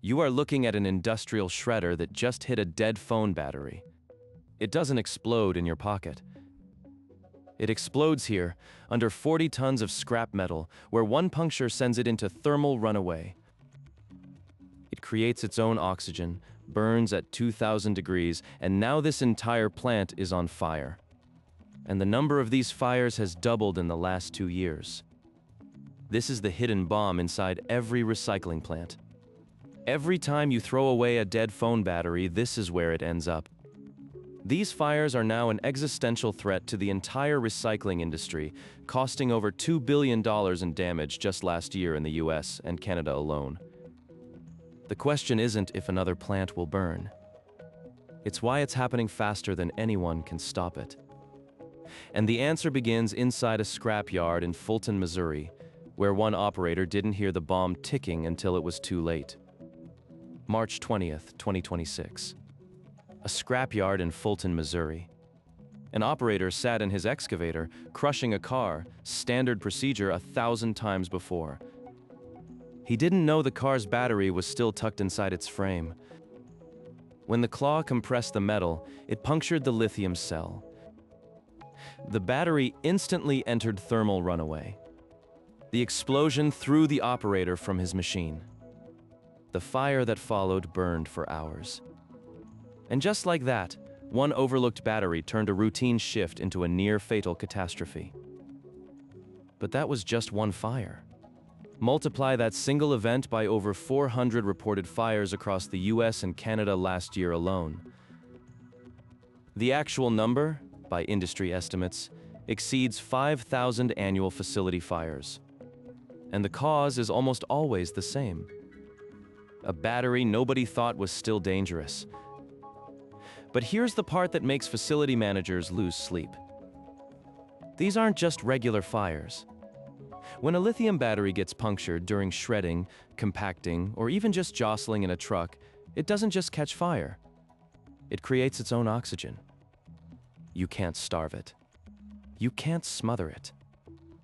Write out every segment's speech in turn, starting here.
You are looking at an industrial shredder that just hit a dead phone battery. It doesn't explode in your pocket. It explodes here, under 40 tons of scrap metal, where one puncture sends it into thermal runaway. It creates its own oxygen, burns at 2,000 degrees, and now this entire plant is on fire. And the number of these fires has doubled in the last 2 years. This is the hidden bomb inside every recycling plant. Every time you throw away a dead phone battery, this is where it ends up. These fires are now an existential threat to the entire recycling industry, costing over $2 billion in damage just last year in the US and Canada alone. The question isn't if another plant will burn. It's why it's happening faster than anyone can stop it. And the answer begins inside a scrapyard in Fulton, Missouri, where one operator didn't hear the bomb ticking until it was too late. March 20th, 2026. A scrapyard in Fulton, Missouri. An operator sat in his excavator, crushing a car, standard procedure 1,000 times before. He didn't know the car's battery was still tucked inside its frame. When the claw compressed the metal, it punctured the lithium cell. The battery instantly entered thermal runaway. The explosion threw the operator from his machine. The fire that followed burned for hours. And just like that, one overlooked battery turned a routine shift into a near-fatal catastrophe. But that was just one fire. Multiply that single event by over 400 reported fires across the US and Canada last year alone. The actual number, by industry estimates, exceeds 5,000 annual facility fires. And the cause is almost always the same. A battery nobody thought was still dangerous. But here's the part that makes facility managers lose sleep. These aren't just regular fires. When a lithium battery gets punctured during shredding, compacting, or even just jostling in a truck, it doesn't just catch fire. It creates its own oxygen. You can't starve it. You can't smother it.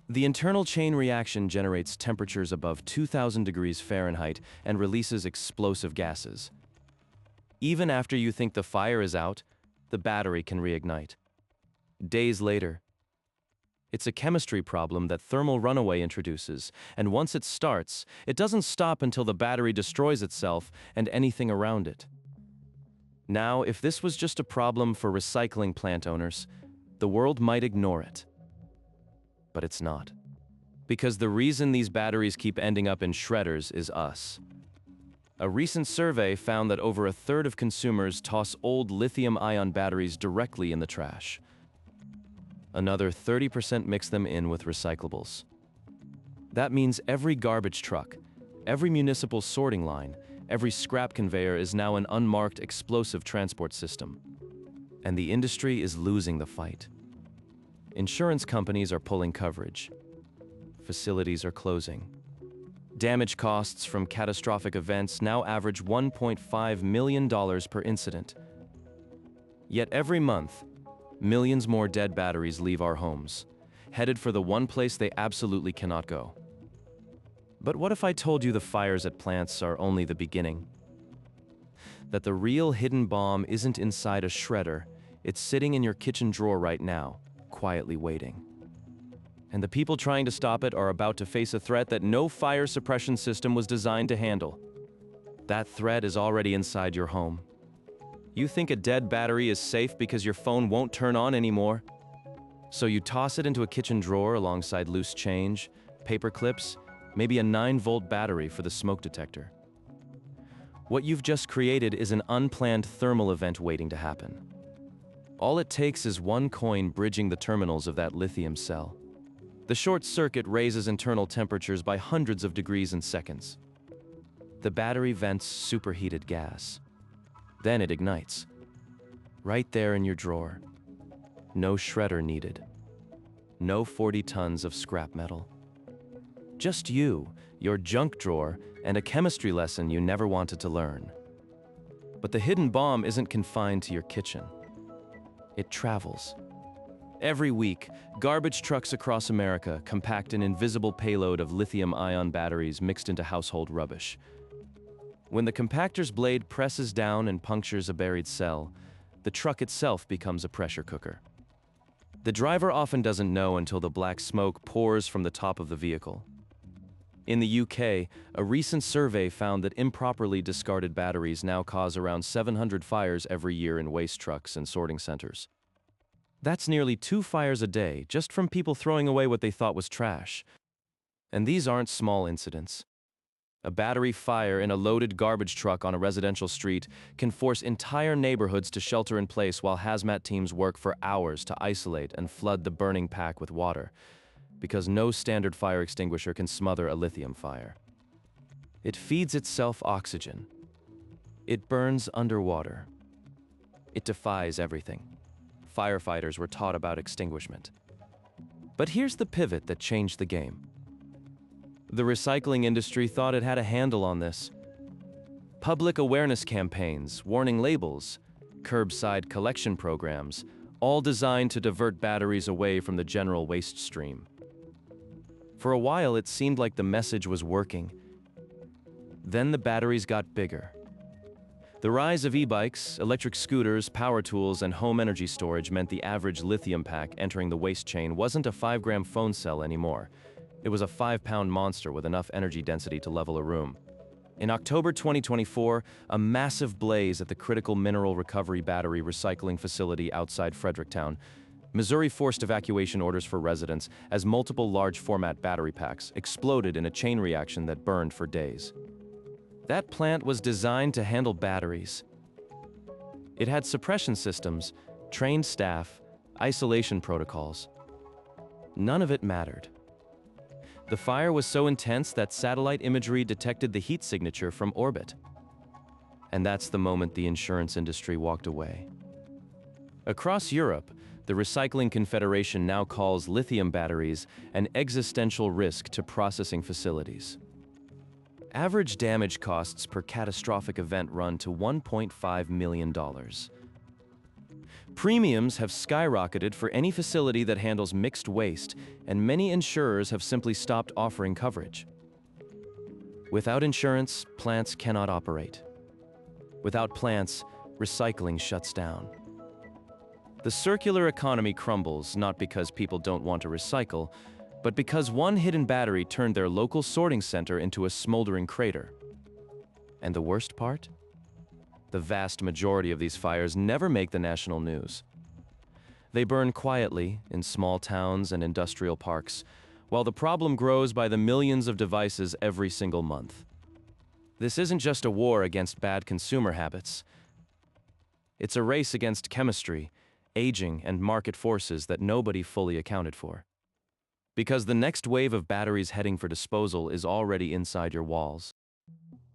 The internal chain reaction generates temperatures above 2,000 degrees Fahrenheit and releases explosive gases. Even after you think the fire is out, the battery can reignite. Days later, it's a chemistry problem that thermal runaway introduces, and once it starts, it doesn't stop until the battery destroys itself and anything around it. Now, if this was just a problem for recycling plant owners, the world might ignore it. But it's not. Because the reason these batteries keep ending up in shredders is us. A recent survey found that over a third of consumers toss old lithium-ion batteries directly in the trash. Another 30% mix them in with recyclables. That means every garbage truck, every municipal sorting line, every scrap conveyor is now an unmarked explosive transport system. And the industry is losing the fight. Insurance companies are pulling coverage. Facilities are closing. Damage costs from catastrophic events now average $1.5 million per incident. Yet every month, millions more dead batteries leave our homes, headed for the one place they absolutely cannot go. But what if I told you the fires at plants are only the beginning? That the real hidden bomb isn't inside a shredder, it's sitting in your kitchen drawer right now, quietly waiting. And the people trying to stop it are about to face a threat that no fire suppression system was designed to handle. That threat is already inside your home. You think a dead battery is safe because your phone won't turn on anymore? So you toss it into a kitchen drawer alongside loose change, paper clips, maybe a 9-volt battery for the smoke detector. What you've just created is an unplanned thermal event waiting to happen. All it takes is one coin bridging the terminals of that lithium cell. The short circuit raises internal temperatures by hundreds of degrees in seconds. The battery vents superheated gas. Then it ignites. Right there in your drawer. No shredder needed. No 40 tons of scrap metal. Just you, your junk drawer, and a chemistry lesson you never wanted to learn. But the hidden bomb isn't confined to your kitchen. It travels. Every week, garbage trucks across America compact an invisible payload of lithium-ion batteries mixed into household rubbish. When the compactor's blade presses down and punctures a buried cell, the truck itself becomes a pressure cooker. The driver often doesn't know until the black smoke pours from the top of the vehicle. In the UK, a recent survey found that improperly discarded batteries now cause around 700 fires every year in waste trucks and sorting centers. That's nearly 2 fires a day just from people throwing away what they thought was trash. And these aren't small incidents. A battery fire in a loaded garbage truck on a residential street can force entire neighborhoods to shelter in place while hazmat teams work for hours to isolate and flood the burning pack with water, because no standard fire extinguisher can smother a lithium fire. It feeds itself oxygen. It burns underwater. It defies everything. Firefighters were taught about extinguishment. But here's the pivot that changed the game. The recycling industry thought it had a handle on this. Public awareness campaigns, warning labels, curbside collection programs, all designed to divert batteries away from the general waste stream. For a while, it seemed like the message was working. Then the batteries got bigger. The rise of e-bikes, electric scooters, power tools, and home energy storage meant the average lithium pack entering the waste chain wasn't a 5-gram phone cell anymore. It was a 5-pound monster with enough energy density to level a room. In October 2024, a massive blaze at the Critical Mineral Recovery Battery Recycling Facility outside Fredericktown, Missouri forced evacuation orders for residents as multiple large-format battery packs exploded in a chain reaction that burned for days. That plant was designed to handle batteries. It had suppression systems, trained staff, isolation protocols. None of it mattered. The fire was so intense that satellite imagery detected the heat signature from orbit. And that's the moment the insurance industry walked away. Across Europe, the Recycling Confederation now calls lithium batteries an existential risk to processing facilities. Average damage costs per catastrophic event run to $1.5 million. Premiums have skyrocketed for any facility that handles mixed waste, and many insurers have simply stopped offering coverage. Without insurance, plants cannot operate. Without plants, recycling shuts down. The circular economy crumbles not because people don't want to recycle, but because one hidden battery turned their local sorting center into a smoldering crater. And the worst part? The vast majority of these fires never make the national news. They burn quietly in small towns and industrial parks, while the problem grows by the millions of devices every single month. This isn't just a war against bad consumer habits. It's a race against chemistry, aging, and market forces that nobody fully accounted for. Because the next wave of batteries heading for disposal is already inside your walls.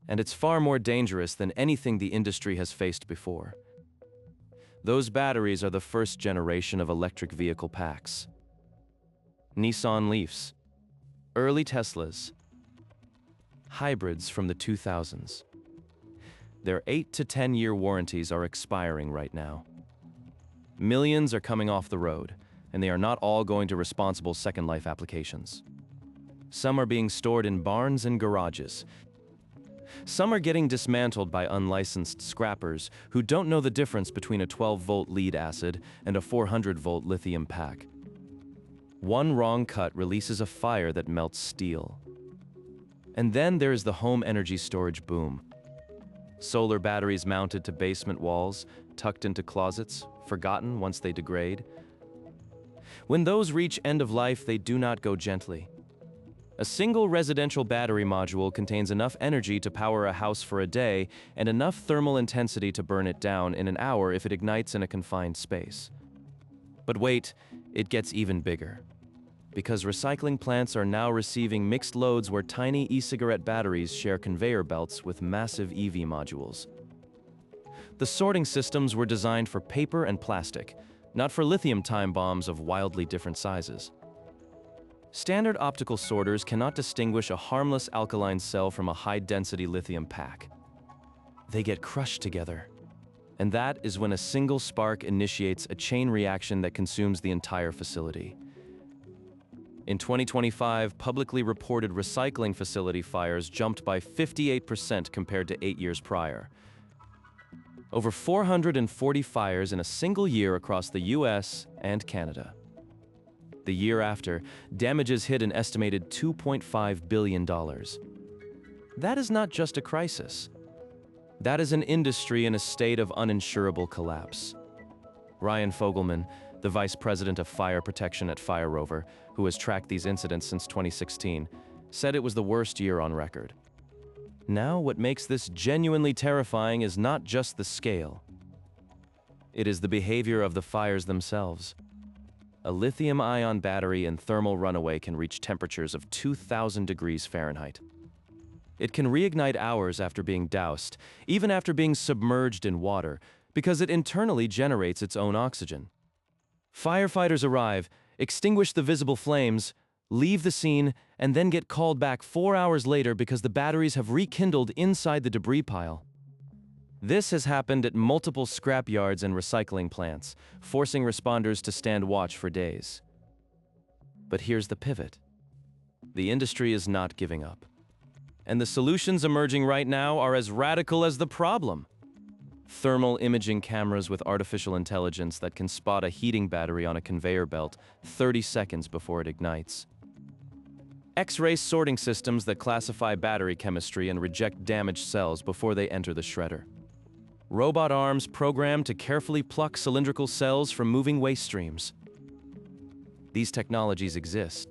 And it's far more dangerous than anything the industry has faced before. Those batteries are the first generation of electric vehicle packs. Nissan Leafs, early Teslas, hybrids from the 2000s. Their 8 to 10-year warranties are expiring right now. Millions are coming off the road, and they are not all going to responsible Second Life applications. Some are being stored in barns and garages. Some are getting dismantled by unlicensed scrappers who don't know the difference between a 12-volt lead acid and a 400-volt lithium pack. One wrong cut releases a fire that melts steel. And then there is the home energy storage boom. Solar batteries mounted to basement walls, tucked into closets, forgotten once they degrade. When those reach end of life, they do not go gently. A single residential battery module contains enough energy to power a house for a day and enough thermal intensity to burn it down in an hour if it ignites in a confined space. But wait, it gets even bigger. Because recycling plants are now receiving mixed loads where tiny e-cigarette batteries share conveyor belts with massive EV modules. The sorting systems were designed for paper and plastic, not for lithium time bombs of wildly different sizes. Standard optical sorters cannot distinguish a harmless alkaline cell from a high-density lithium pack. They get crushed together. And that is when a single spark initiates a chain reaction that consumes the entire facility. In 2025, publicly reported recycling facility fires jumped by 58% compared to 8 years prior. Over 440 fires in a single year across the US and Canada. The year after, damages hit an estimated $2.5 billion. That is not just a crisis. That is an industry in a state of uninsurable collapse. Ryan Fogelman, the Vice President of Fire Protection at Fire Rover, who has tracked these incidents since 2016, said it was the worst year on record. Now, what makes this genuinely terrifying is not just the scale. It is the behavior of the fires themselves. A lithium-ion battery in thermal runaway can reach temperatures of 2,000 degrees Fahrenheit. It can reignite hours after being doused, even after being submerged in water, because it internally generates its own oxygen. Firefighters arrive, extinguish the visible flames, leave the scene, and then get called back 4 hours later because the batteries have rekindled inside the debris pile. This has happened at multiple scrap yards and recycling plants, forcing responders to stand watch for days. But here's the pivot. The industry is not giving up. And the solutions emerging right now are as radical as the problem. Thermal imaging cameras with artificial intelligence that can spot a heating battery on a conveyor belt 30 seconds before it ignites. X-ray sorting systems that classify battery chemistry and reject damaged cells before they enter the shredder. Robot arms programmed to carefully pluck cylindrical cells from moving waste streams. These technologies exist.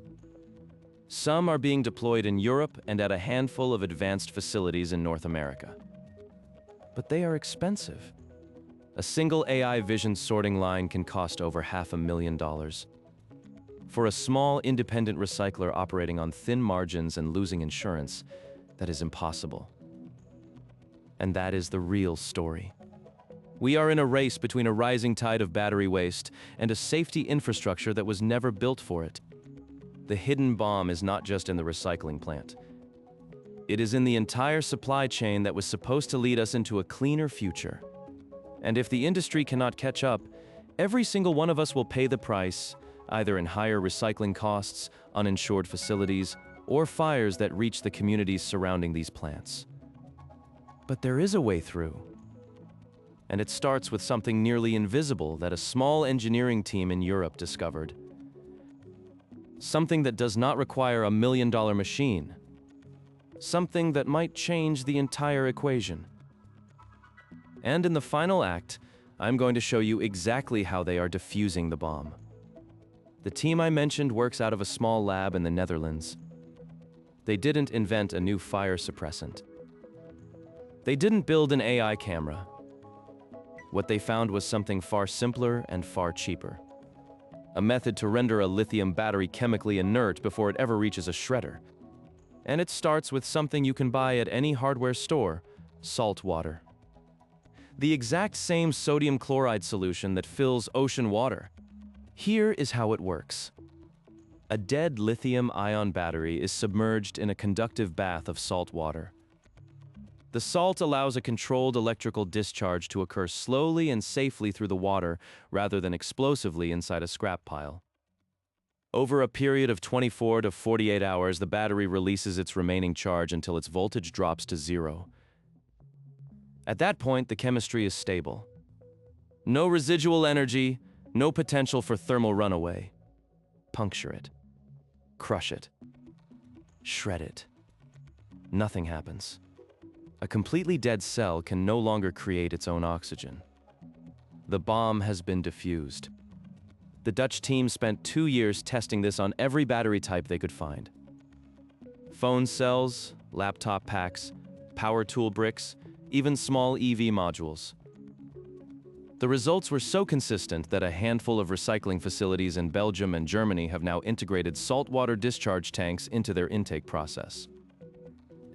Some are being deployed in Europe and at a handful of advanced facilities in North America. But they are expensive. A single AI vision sorting line can cost over $500,000. For a small independent recycler operating on thin margins and losing insurance, that is impossible. And that is the real story. We are in a race between a rising tide of battery waste and a safety infrastructure that was never built for it. The hidden bomb is not just in the recycling plant. It is in the entire supply chain that was supposed to lead us into a cleaner future. And if the industry cannot catch up, every single one of us will pay the price, either in higher recycling costs, uninsured facilities, or fires that reach the communities surrounding these plants. But there is a way through. And it starts with something nearly invisible that a small engineering team in Europe discovered. Something that does not require a $1 million machine. Something that might change the entire equation. And in the final act, I'm going to show you exactly how they are defusing the bomb. The team I mentioned works out of a small lab in the Netherlands. They didn't invent a new fire suppressant. They didn't build an AI camera. What they found was something far simpler and far cheaper. A method to render a lithium battery chemically inert before it ever reaches a shredder. And it starts with something you can buy at any hardware store: salt water. The exact same sodium chloride solution that fills ocean water. Here is how it works. A dead lithium-ion battery is submerged in a conductive bath of salt water. The salt allows a controlled electrical discharge to occur slowly and safely through the water rather than explosively inside a scrap pile. Over a period of 24 to 48 hours, the battery releases its remaining charge until its voltage drops to 0. At that point, the chemistry is stable. No residual energy, no potential for thermal runaway. Puncture it. Crush it. Shred it. Nothing happens. A completely dead cell can no longer create its own oxygen. The bomb has been defused. The Dutch team spent 2 years testing this on every battery type they could find. Phone cells, laptop packs, power tool bricks, even small EV modules. The results were so consistent that a handful of recycling facilities in Belgium and Germany have now integrated saltwater discharge tanks into their intake process.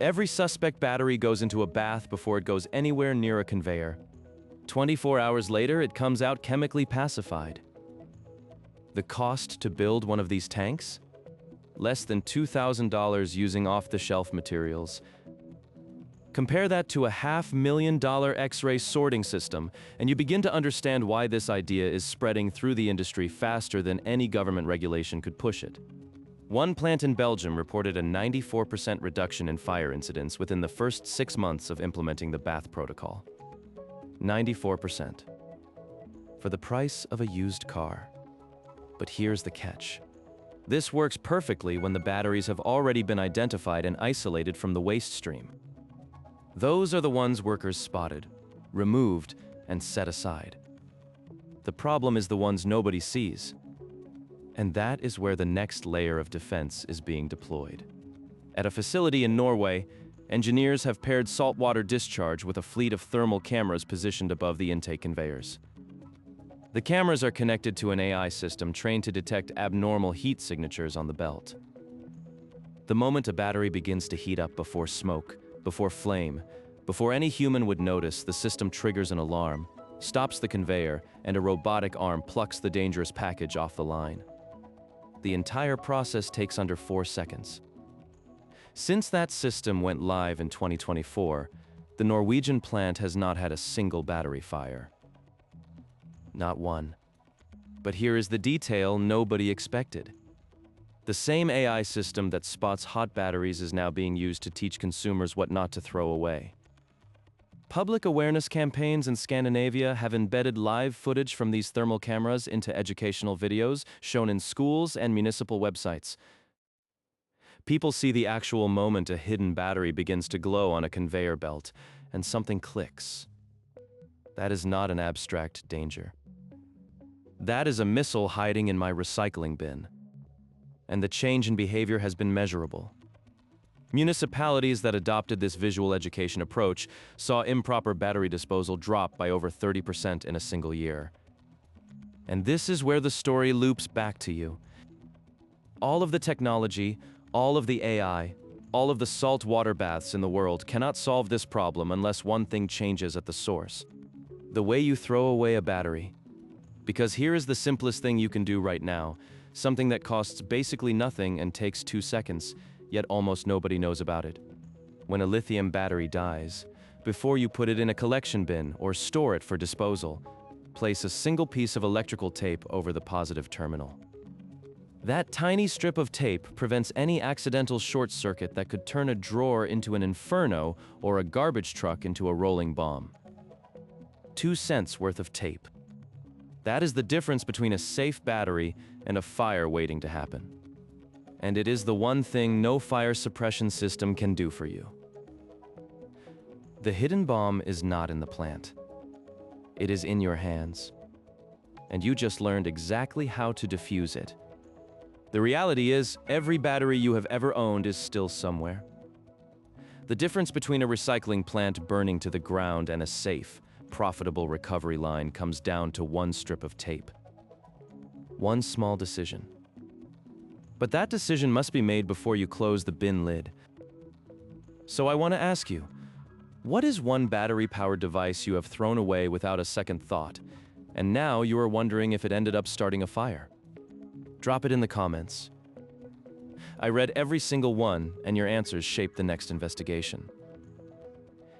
Every suspect battery goes into a bath before it goes anywhere near a conveyor. 24 hours later, it comes out chemically pacified. The cost to build one of these tanks? Less than $2,000 using off-the-shelf materials. Compare that to a $500,000 X-ray sorting system, and you begin to understand why this idea is spreading through the industry faster than any government regulation could push it. One plant in Belgium reported a 94% reduction in fire incidents within the first 6 months of implementing the Bath Protocol. 94%. For the price of a used car. But here's the catch. This works perfectly when the batteries have already been identified and isolated from the waste stream. Those are the ones workers spotted, removed, and set aside. The problem is the ones nobody sees. And that is where the next layer of defense is being deployed. At a facility in Norway, engineers have paired saltwater discharge with a fleet of thermal cameras positioned above the intake conveyors. The cameras are connected to an AI system trained to detect abnormal heat signatures on the belt. The moment a battery begins to heat up before smoke, before flame, before any human would notice, the system triggers an alarm, stops the conveyor, and a robotic arm plucks the dangerous package off the line. The entire process takes under 4 seconds. Since that system went live in 2024, the Norwegian plant has not had a single battery fire. Not one. But here is the detail nobody expected. The same AI system that spots hot batteries is now being used to teach consumers what not to throw away. Public awareness campaigns in Scandinavia have embedded live footage from these thermal cameras into educational videos shown in schools and municipal websites. People see the actual moment a hidden battery begins to glow on a conveyor belt, and something clicks. That is not an abstract danger. That is a missile hiding in my recycling bin. And the change in behavior has been measurable. Municipalities that adopted this visual education approach saw improper battery disposal drop by over 30% in a single year. And this is where the story loops back to you. All of the technology, all of the AI, all of the salt water baths in the world cannot solve this problem unless one thing changes at the source. The way you throw away a battery. Because here is the simplest thing you can do right now, something that costs basically nothing and takes 2 seconds, yet almost nobody knows about it. When a lithium battery dies, before you put it in a collection bin or store it for disposal, place a single piece of electrical tape over the positive terminal. That tiny strip of tape prevents any accidental short circuit that could turn a drawer into an inferno or a garbage truck into a rolling bomb. 2 cents worth of tape. That is the difference between a safe battery and a fire waiting to happen. And it is the one thing no fire suppression system can do for you. The hidden bomb is not in the plant. It is in your hands. And you just learned exactly how to defuse it. The reality is, every battery you have ever owned is still somewhere. The difference between a recycling plant burning to the ground and a safe, profitable recovery line comes down to one strip of tape. One small decision. But that decision must be made before you close the bin lid. So I want to ask you, what is one battery-powered device you have thrown away without a second thought, and now you are wondering if it ended up starting a fire? Drop it in the comments. I read every single one, and your answers shaped the next investigation.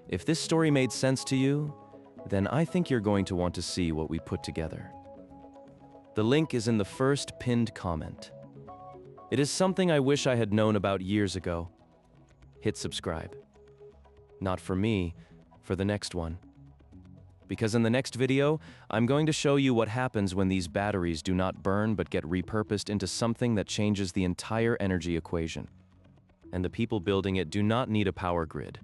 If this story made sense to you, then I think you're going to want to see what we put together. The link is in the first pinned comment. It is something I wish I had known about years ago. Hit subscribe. Not for me, for the next one. Because in the next video, I'm going to show you what happens when these batteries do not burn but get repurposed into something that changes the entire energy equation. And the people building it do not need a power grid.